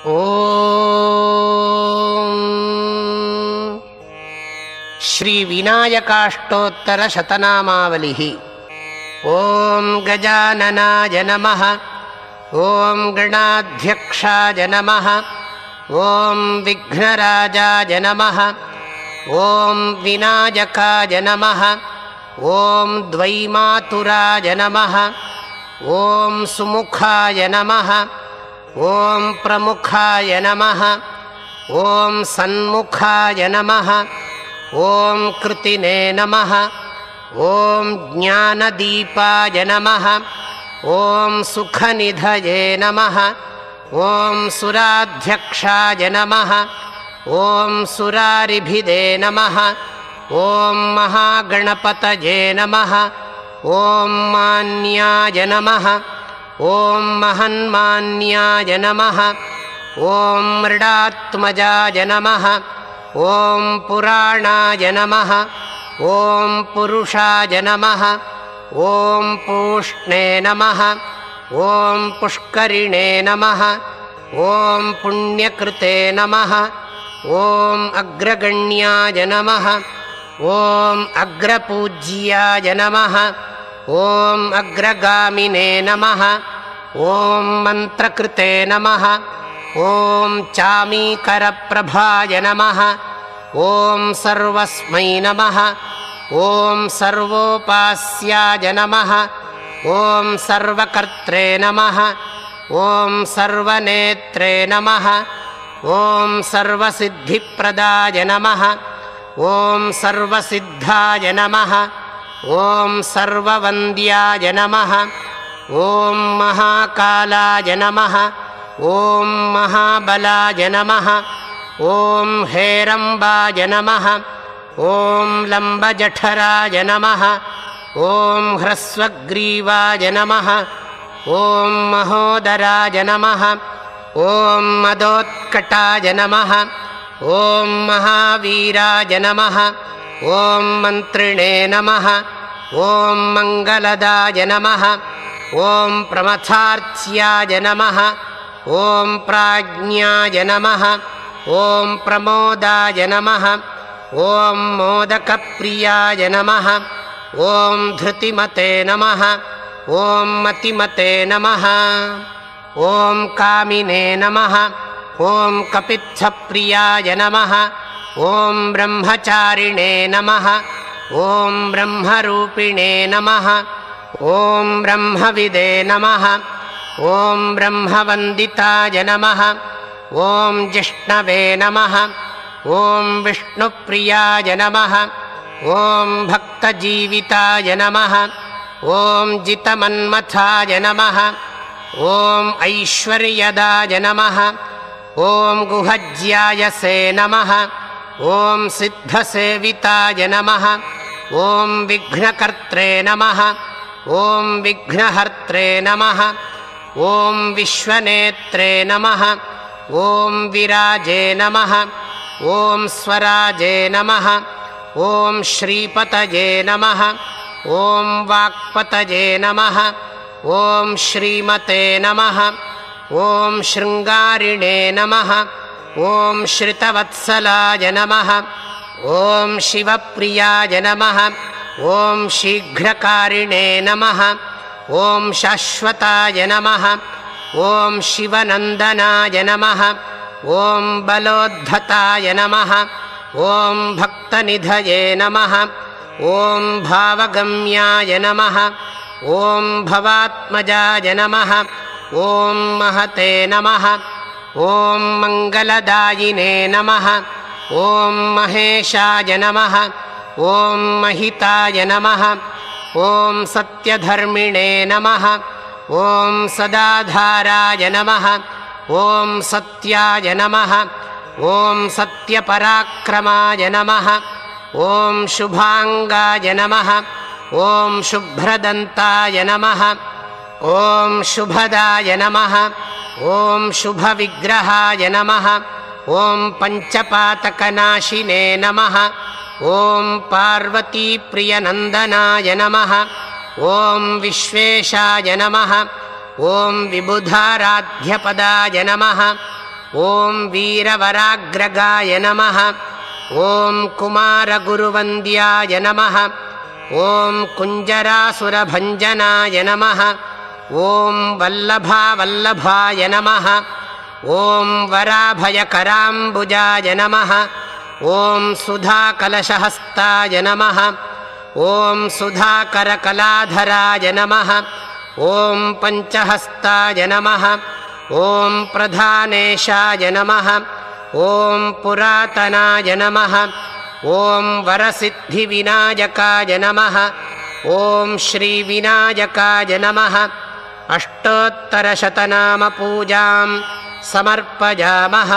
ಓಂ ಶ್ರೀ ವಿನಾಯಕಾಷ್ಟೋತ್ತರ ಶತನಾಮಾವಲಿ. ಓಂ ಗಜಾನನಾಯ ನಮಃ. ಓಂ ಗಣಾಧ್ಯಕ್ಷಾಯ ನಮಃ. ಓಂ ವಿಘ್ನರಾಜಾಯ ನಮಃ. ಓಂ ವಿನಾಯಕಾಯ ನಮಃ. ಓಂ ದ್ವೈಮಾತುರಾಯ ನಮಃ. ಓಂ ಸುಮುಖಾಯ ನಮಃ. ಓಂ ಪ್ರಮುಖಾಯ ನಮಃ. ಓಂ ಸನ್ಮುಖಾಯ ನಮಃ. ಓಂ ಕೃತಿನೇ ನಮಃ. ಓಂ ಜ್ಞಾನದೀಪಾಯ ನಮಃ. ಓಂ ಸುಖನಿಧಯೇ ನಮಃ. ಓಂ ಸುರಾಧ್ಯಕ್ಷಾಯ ನಮಃ. ಓಂ ಸುರಾರಿಭಿದೇ ನಮಃ. ಓಂ ಮಹಾಗಣಪತಯೇ ನಮಃ. ಓಂ ಮಾನ್ಯಾಯ ನಮಃ. ಓಂ ಮಹನ್ಮಾನ್ಯಾಯ ನಮಃ. ಓಂ ಮೃಡಾತ್ಮಜಾಯ ನಮಃ. ಓಂ ಪುರಾಣಾಯ ನಮಃ. ಓಂ ಪುರುಷಾಯ ನಮಃ. ಓಂ ಪೂಷ್ಣೇ ನಮಃ. ಓಂ ಪುಷ್ಕರಿಣೇ ನಮಃ. ಓಂ ಪುಣ್ಯಕೃತೆ ನಮಃ. ಓಂ ಅಗ್ರಗಣ್ಯಾಯ ನಮಃ. ಓಂ ಅಗ್ರಪೂಜ್ಯಾಯ ನಮಃ. ಓಂ ಅಗ್ರಗಾಮಿನೇ ನಮಃ. ಓಂ ಮಂತ್ರಕೃತೆ ನಮಃ. ಓಂ ಚಾಮೀಕರಪ್ರಭಾಯ ನಮಃ. ಓಂ ಸರ್ವಸ್ಮೈ ನಮಃ. ಓಂ ಸರ್ವೋಪಾಸ್ಯಾಯ ನಮಃ. ಓಂ ಸರ್ವಕರ್ತ್ರೇ ನಮಃ. ಓಂ ಸರ್ವನೇತ್ರೇ ನಮಃ. ಓಂ ಸರ್ವಸಿದ್ಧಿಪ್ರದಾಯ ನಮಃ. ಓಂ ಸರ್ವಸಿದ್ಧಾಯ ನಮಃ. ಓಂ ಸರ್ವವಂದ್ಯಾಯ ನಮಃ. ಓಂ ಮಹಾಕಾಲಾಯ ನಮಃ. ಓಂ ಮಹಾಬಲಾಯ ನಮಃ. ಓಂ ಹೇರಂಬಾಯ ನಮಃ. ಓಂ ಲಂಬಜಠರಾಯ ನಮಃ. ಓಂ ಹ್ರಸ್ವಗ್ರೀವಾಯ ನಮಃ. ಓಂ ಮಹೋದರಾಯ ನಮಃ. ಓಂ ಮದೋತ್ಕಟಾಯ ನಮಃ. ಓಂ ಮಹಾವೀರಾಯ ನಮಃ. ಓಂ ಮಂತ್ರಿಣೇ ನಮಃ. ಓಂ ಮಂಗಲದಾಯ ನಮಃ. ಓಂ ಪ್ರಮಥಾರ್ಚ್ಯಾಯ ನಮಃ. ಓಂ ಪ್ರಾಜ್ಞಾಯ ನಮಃ. ಓಂ ಪ್ರಮೋದಾಯ ನಮಃ. ಓಂ ಮೋದಕಪ್ರಿಯಾಯ ನಮಃ. ಓಂ ಧೃತಿಮತೆ ನಮಃ. ಓಂ ಮತಿಮತೆ ನಮಃ. ಓಂ ಕಾಮಿನೇ ನಮಃ. ಓಂ ಕಪಿತ್ಥಪ್ರಿಯಾಯ ನಮಃ. ಓಂ ಬ್ರಹ್ಮಚಾರಿಣೇ ನಮಃ. ಓಂ ಬ್ರಹ್ಮರೂಪಿಣೇ ನಮಃ. ಓಂ ಬ್ರಹ್ಮವಿದೇ ನಮಃ. ಓಂ ಬ್ರಹ್ಮವಂದಿತಾಯ ನಮಃ. ಓಂ ಜಿಷ್ಣವೇ ನಮಃ. ಓಂ ವಿಷ್ಣುಪ್ರಿಯಾಯ ನಮಃ. ಓಂ ಭಕ್ತಜೀವಿತಾಯ ನಮಃ. ಓಂ ಜಿತಮನ್ಮಥಾಯ ನಮಃ. ಓಂ ಐಶ್ವರ್ಯದಾಯ ನಮಃ. ಓಂ ಗುಹಜ್ಯಾಯಸೇ ನಮಃ. ಓಂ ಸಿದ್ಧಸೇವಿತಾಯ ನಮಃ. ಓಂ ವಿಘ್ನಕರ್ತ್ರೇ ನಮಃ. ಓಂ ವಿಘ್ನಹರ್ತ್ರೇ ನಮಃ. ಓಂ ವಿಶ್ವನೇತ್ರೇ ನಮಃ. ಓಂ ವಿರಾಜೇ ನಮಃ. ಓಂ ಸ್ವರಾಜೇ ನಮಃ. ಓಂ ಶ್ರೀಪತಯೇ ನಮಃ. ಓಂ ವಾಕ್ಪತಯೇ ನಮಃ. ಓಂ ಶ್ರೀಮತೆ ನಮಃ. ಓಂ ಶೃಂಗಾರಿಣೇ ನಮಃ. ಓಂ ಶ್ರಿತವತ್ಸಲಾಯ ನಮಃ. ಓಂ ಶಿವಪ್ರಿಯಾಯ ನಮಃ. ಓಂ ಶೀಘ್ರಕಾರಿಣೇ ನಮಃ. ಓಂ ಶಾಶ್ವತಾಯ ನಮಃ. ಓಂ ಶಿವನಂದನಾಯ ನಮಃ. ಓಂ ಬಲೋದ್ಧತಾಯ ನಮಃ. ಓಂ ಭಕ್ತನಿಧಯೇ ನಮಃ. ಓಂ ಭಾವಗಮ್ಯಾಯ ನಮಃ. ಓಂ ಭವಾತ್ಮಜಾಯ ನಮಃ. ಓಂ ಮಹತೆ ನಮಃ. ಓಂ ಮಂಗಲದಾಯಿನೇ ನಮಃ. ಓಂ ಮಹೇಶಾಯ ನಮಃ. ಓಂ ಮಹಿತಾಯ ನಮಃ. ಓಂ ಸತ್ಯಧರ್ಮಿಣೇ ನಮಃ. ಓಂ ಸದಾಧಾರಾಯ ನಮಃ. ಓಂ ಸತ್ಯಾಯ ನಮಃ. ಓಂ ಸತ್ಯಪರಾಕ್ರಮಾಯ ನಮಃ. ಓಂ ಶುಭಾಂಗಾಯ ನಮಃ. ಓಂ ಶುಭ್ರದಂತಾಯ ನಮಃ. ಓಂ ಶುಭದಾಯ ನಮಃ. ಓಂ ಶುಭವಿಗ್ರಹಾಯ ನಮಃ. ಓಂ ಪಂಚಪಾತಕನಾಶಿನೇ ನಮಃ. ಓಂ ಪಾರ್ವತೀಪ್ರಿಯನಂದನಾಯ ನಮಃ. ಓಂ ವಿಶ್ವೇಶಾಯ ನಮಃ. ಓಂ ವಿಬುಧಾರಾಧ್ಯಪದಾಯ ನಮಃ. ॐ वीरवराग्रगाय नमः ॐ कुमारगुरुवन्द्याय नमः ॐ कुञ्जरासुरभञ्जनाय नमः ॐ वल्लभावल्लभाय नमः ॐ वराभयकराम्बुजाय नमः ॐ सुधाकलशहस्ताय नमः ॐ सुधाकरकलाधराय नमः ॐ पञ्चहस्ताय नमः ॐ प्रधानेशाय नमः ॐ पुरातनाय नमः ॐ वरसिद्धिविनायकाय नमः ॐ श्रीविनायकाय नमः अष्टोत्तरशतनामपूजां समर्पयामः।